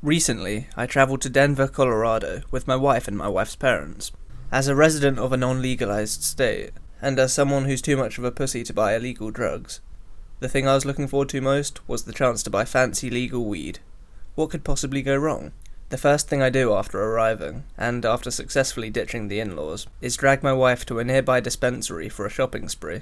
Recently, I travelled to Denver, Colorado with my wife and my wife's parents. As a resident of a non-legalized state, and as someone who's too much of a pussy to buy illegal drugs, the thing I was looking forward to most was the chance to buy fancy legal weed. What could possibly go wrong? The first thing I do after arriving, and after successfully ditching the in-laws, is drag my wife to a nearby dispensary for a shopping spree.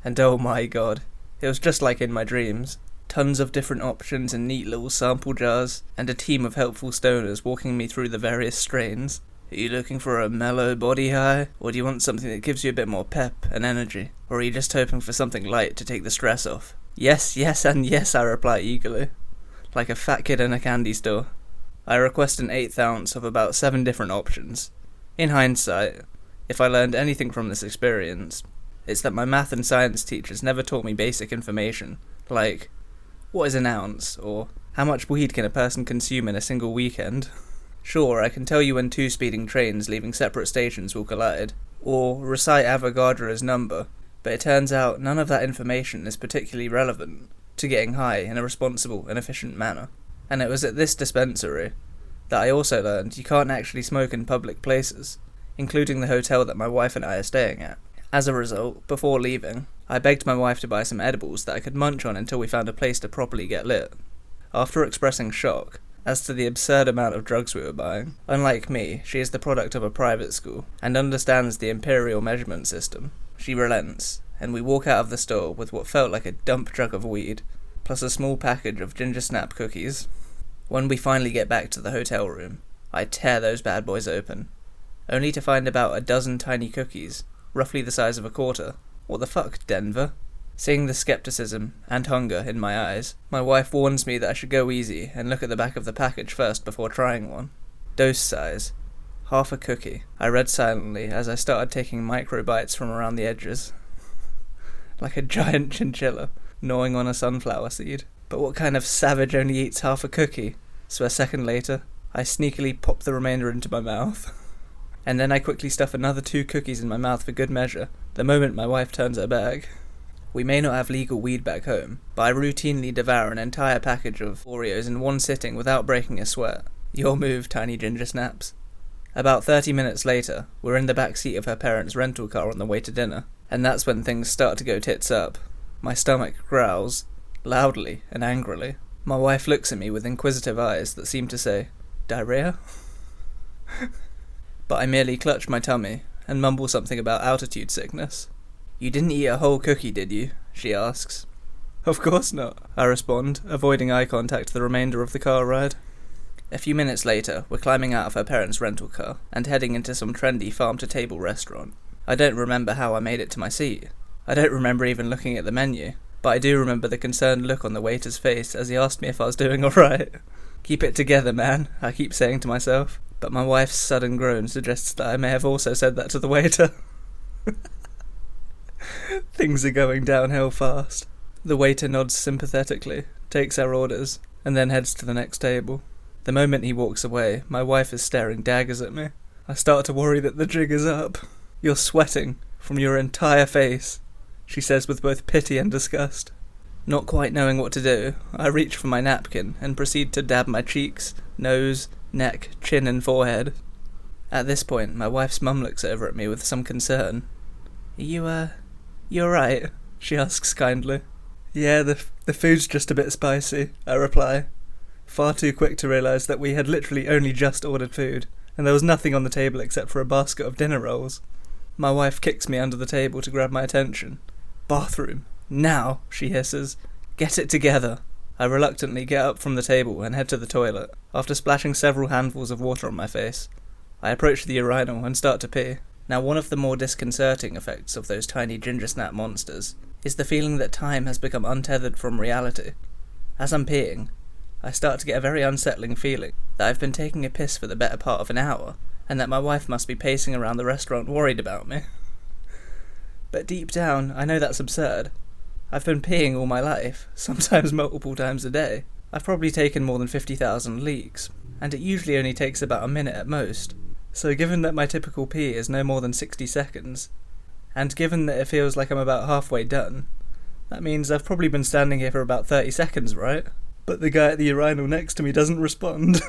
And oh my god, it was just like in my dreams. Tons of different options in neat little sample jars, and a team of helpful stoners walking me through the various strains. Are you looking for a mellow body high, or do you want something that gives you a bit more pep and energy? Or are you just hoping for something light to take the stress off? Yes, yes, and yes, I reply eagerly, like a fat kid in a candy store. I request an 1/8 ounce of about 7 different options. In hindsight, if I learned anything from this experience, it's that my math and science teachers never taught me basic information, like, what is an ounce, or how much weed can a person consume in a single weekend? Sure, I can tell you when 2 speeding trains leaving separate stations will collide, or recite Avogadro's number, but it turns out none of that information is particularly relevant to getting high in a responsible and efficient manner. And it was at this dispensary that I also learned you can't actually smoke in public places, including the hotel that my wife and I are staying at. As a result, before leaving, I begged my wife to buy some edibles that I could munch on until we found a place to properly get lit. After expressing shock as to the absurd amount of drugs we were buying, unlike me, she is the product of a private school and understands the imperial measurement system. She relents, and we walk out of the store with what felt like a dump truck of weed, plus a small package of ginger snap cookies. When we finally get back to the hotel room, I tear those bad boys open, only to find about a dozen tiny cookies, roughly the size of a quarter. What the fuck, Denver? Seeing the skepticism and hunger in my eyes, my wife warns me that I should go easy and look at the back of the package first before trying one. Dose size: half a cookie. I read silently as I started taking micro bites from around the edges. Like a giant chinchilla, gnawing on a sunflower seed. But what kind of savage only eats half a cookie? So a second later, I sneakily pop the remainder into my mouth. And then I quickly stuff another 2 cookies in my mouth for good measure, the moment my wife turns her back. We may not have legal weed back home, but I routinely devour an entire package of Oreos in one sitting without breaking a sweat. Your move, tiny ginger snaps. About 30 minutes later, we're in the back seat of her parents' rental car on the way to dinner, and that's when things start to go tits up. My stomach growls, loudly and angrily. My wife looks at me with inquisitive eyes that seem to say, "Diarrhea?" But I merely clutch my tummy and mumble something about altitude sickness. "You didn't eat a whole cookie, did you?" she asks. "Of course not," I respond, avoiding eye contact the remainder of the car ride. A few minutes later, we're climbing out of her parents' rental car and heading into some trendy farm-to-table restaurant. I don't remember how I made it to my seat. I don't remember even looking at the menu, but I do remember the concerned look on the waiter's face as he asked me if I was doing alright. "Keep it together, man," I keep saying to myself, but my wife's sudden groan suggests that I may have also said that to the waiter. Things are going downhill fast. The waiter nods sympathetically, takes our orders, and then heads to the next table. The moment he walks away, my wife is staring daggers at me. I start to worry that the jig is up. "You're sweating from your entire face," she says with both pity and disgust. Not quite knowing what to do, I reach for my napkin and proceed to dab my cheeks, nose, neck, chin and forehead. At this point, my wife's mum looks over at me with some concern. You alright?" she asks kindly. "Yeah, the food's just a bit spicy," I reply, far too quick to realise that we had literally only just ordered food, and there was nothing on the table except for a basket of dinner rolls. My wife kicks me under the table to grab my attention. "Bathroom, now," she hisses. "Get it together." I reluctantly get up from the table and head to the toilet. After splashing several handfuls of water on my face, I approach the urinal and start to pee. Now, one of the more disconcerting effects of those tiny ginger snap monsters is the feeling that time has become untethered from reality. As I'm peeing, I start to get a very unsettling feeling that I've been taking a piss for the better part of an hour, and that my wife must be pacing around the restaurant worried about me. But deep down, I know that's absurd. I've been peeing all my life, sometimes multiple times a day. I've probably taken more than 50,000 leaks, and it usually only takes about a minute at most. So given that my typical pee is no more than 60 seconds, and given that it feels like I'm about halfway done, that means I've probably been standing here for about 30 seconds, right? But the guy at the urinal next to me doesn't respond,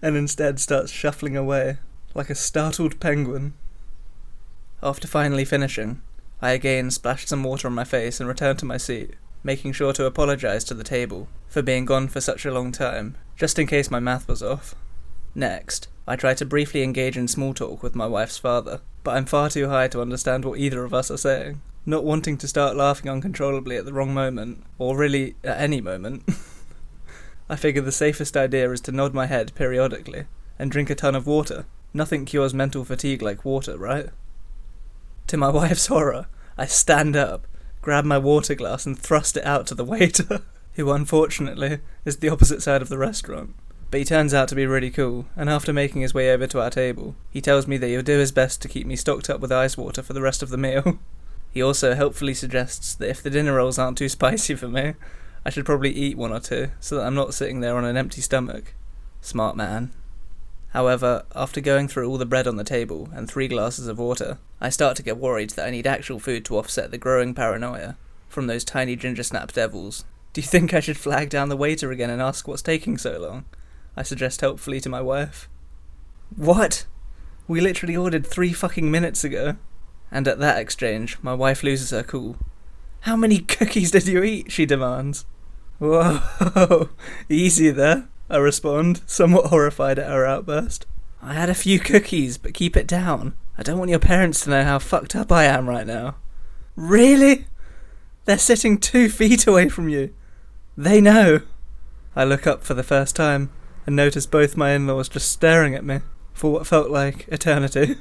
and instead starts shuffling away, like a startled penguin. After finally finishing, I again splashed some water on my face and returned to my seat, making sure to apologise to the table for being gone for such a long time, just in case my math was off. Next, I tried to briefly engage in small talk with my wife's father, but I'm far too high to understand what either of us are saying, not wanting to start laughing uncontrollably at the wrong moment, or really at any moment. I figure the safest idea is to nod my head periodically, and drink a ton of water. Nothing cures mental fatigue like water, right? To my wife's horror, I stand up, grab my water glass and thrust it out to the waiter, who unfortunately is the opposite side of the restaurant. But he turns out to be really cool, and after making his way over to our table, he tells me that he'll do his best to keep me stocked up with ice water for the rest of the meal. He also helpfully suggests that if the dinner rolls aren't too spicy for me, I should probably eat one or two, so that I'm not sitting there on an empty stomach. Smart man. However, after going through all the bread on the table and 3 glasses of water, I start to get worried that I need actual food to offset the growing paranoia from those tiny ginger snap devils. Do you think I should flag down the waiter again and ask what's taking so long? I suggest helpfully to my wife. What? We literally ordered 3 fucking minutes ago. And at that exchange, my wife loses her cool. How many cookies did you eat? She demands. Whoa, easy there, I respond, somewhat horrified at her outburst. I had a few cookies, but keep it down. I don't want your parents to know how fucked up I am right now. Really? They're sitting 2 feet away from you. They know. I look up for the first time and notice both my in-laws just staring at me for what felt like eternity.